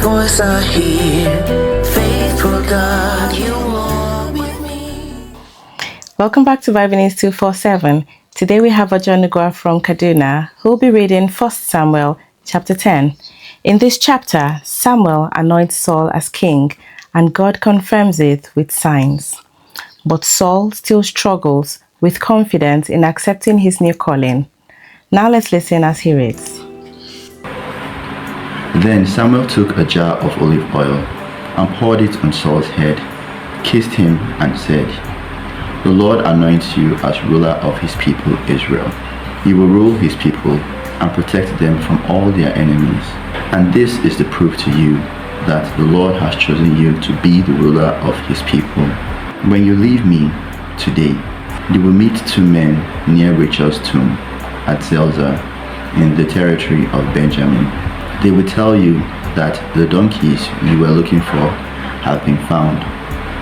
voice I hear, faithful God, you walk with me. Welcome back to Bible News 247. Today we have Ajanugwa from Kaduna who will be reading 1 Samuel chapter 10. In this chapter, Samuel anoints Saul as king and God confirms it with signs. But Saul still struggles with confidence in accepting his new calling. Now let's listen as he reads. Then Samuel took a jar of olive oil and poured it on Saul's head, kissed him, and said, "The Lord anoints you as ruler of his people Israel. You will rule his people and protect them from all their enemies. And this is the proof to you that the Lord has chosen you to be the ruler of his people. When you leave me today, you will meet two men near Rachel's tomb at Zelzah in the territory of Benjamin. They will tell you that the donkeys you were looking for have been found,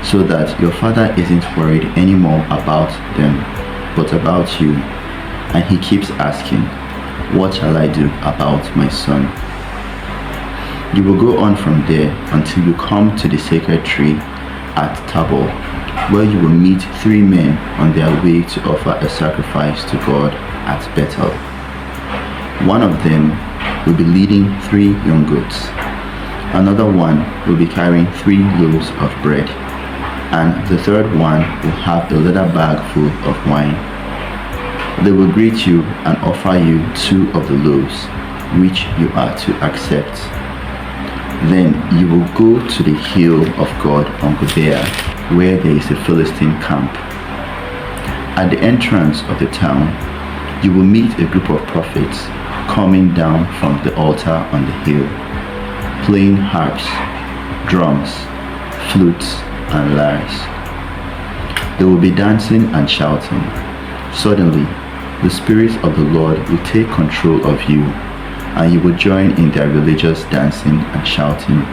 so that your father isn't worried anymore about them, but about you." And he keeps asking, "What shall I do about my son?" You will go on from there until you come to the sacred tree at Tabor, where you will meet three men on their way to offer a sacrifice to God at Bethel. One of them will be leading 3 young goats. Another one will be carrying 3 loaves of bread. And the third one will have a leather bag full of wine. They will greet you and offer you 2 of the loaves, which you are to accept. Then you will go to the hill of God on Gibeah, where there is a Philistine camp. At the entrance of the town, you will meet a group of prophets coming down from the altar on the hill, playing harps, drums, flutes, and lyres. They will be dancing and shouting. Suddenly, the Spirit of the Lord will take control of you, and you will join in their religious dancing and shouting,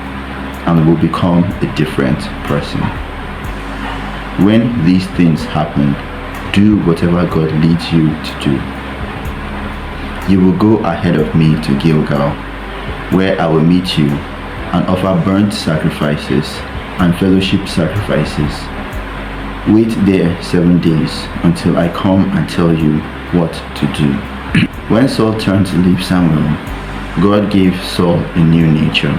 and will become a different person. When these things happen, do whatever God leads you to do. You will go ahead of me to Gilgal, where I will meet you and offer burnt sacrifices and fellowship sacrifices. Wait there 7 days until I come and tell you what to do." When Saul turned to leave Samuel, God gave Saul a new nature,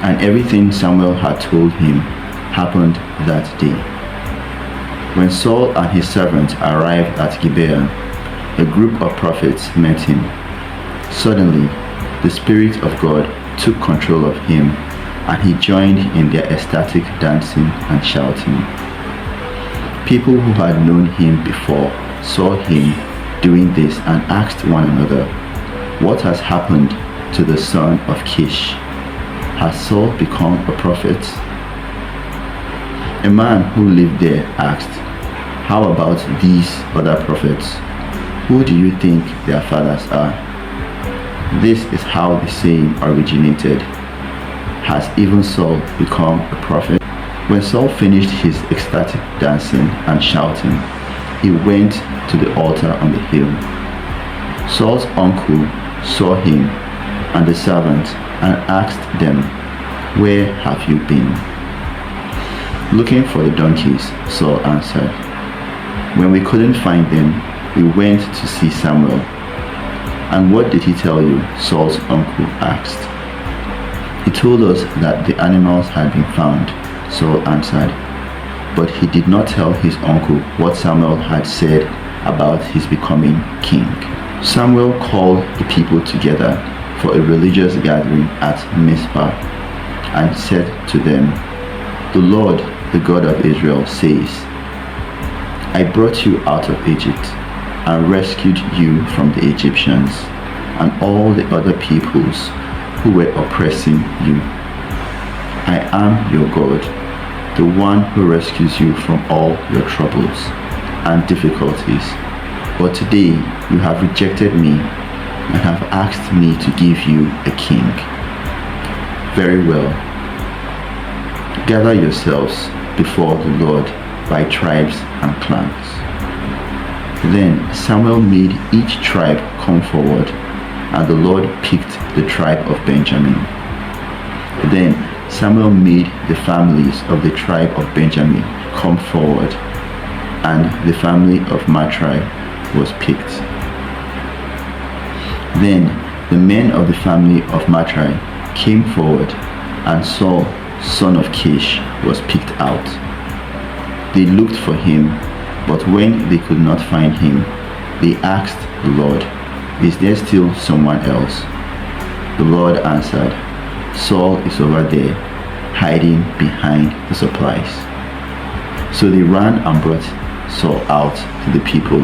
and everything Samuel had told him happened that day. When Saul and his servants arrived at Gibeah, a group of prophets met him. Suddenly, the Spirit of God took control of him, and he joined in their ecstatic dancing and shouting. People who had known him before saw him doing this and asked one another, "What has happened to the son of Kish? Has Saul become a prophet?" A man who lived there asked, "How about these other prophets? Who do you think their fathers are?" This is how the saying originated, "Has even Saul become a prophet?" When Saul finished his ecstatic dancing and shouting, he went to the altar on the hill. Saul's uncle saw him and the servant and asked them, "Where have you been?" "Looking for the donkeys," Saul answered. "When we couldn't find them, we went to see Samuel." "And what did he tell you?" Saul's uncle asked. "He told us that the animals had been found," Saul answered. But he did not tell his uncle what Samuel had said about his becoming king. Samuel called the people together for a religious gathering at Mizpah and said to them, "The Lord, the God of Israel, says, I brought you out of Egypt and rescued you from the Egyptians and all the other peoples who were oppressing you. I am your God, the one who rescues you from all your troubles and difficulties. But today you have rejected me and have asked me to give you a king. Very well. Gather yourselves before the Lord by tribes and clans." Then Samuel made each tribe come forward, and the Lord picked the tribe of Benjamin. Then Samuel made the families of the tribe of Benjamin come forward, and the family of Matri was picked. Then the men of the family of Matri came forward, and Saul, son of Kish, was picked out. They looked for him, but when they could not find him, they asked the Lord, "Is there still someone else?" The Lord answered, "Saul is over there, hiding behind the supplies." So they ran and brought Saul out to the people,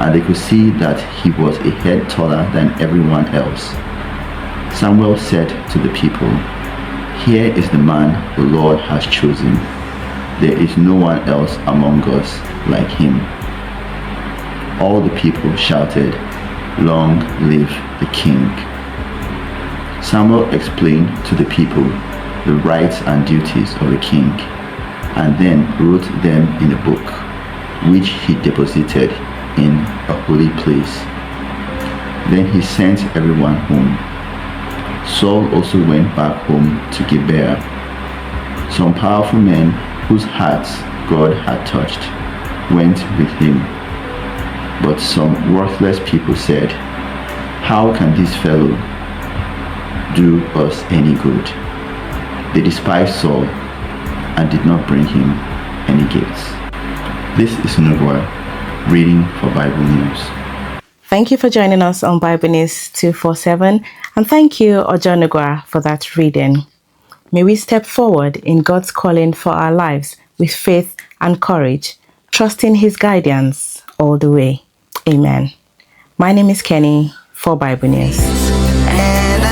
and they could see that he was a head taller than everyone else. Samuel said to the people, "Here is the man the Lord has chosen. There is no one else among us like him." All the people shouted, "Long live the king." Samuel explained to the people the rights and duties of the king, and then wrote them in a book, which he deposited in a holy place. Then he sent everyone home. Saul also went back home to Gibeah. Some powerful men whose hearts God had touched went with him. But some worthless people said, "How can this fellow do us any good?" They despised Saul and did not bring him any gifts. This is Nugwa reading for Bible News. Thank you for joining us on Bible News 247, and thank you, Ojonugwa, for that reading. May we step forward in God's calling for our lives with faith and courage, trusting His guidance all the way. Amen. My name is Kenny for Bible News. And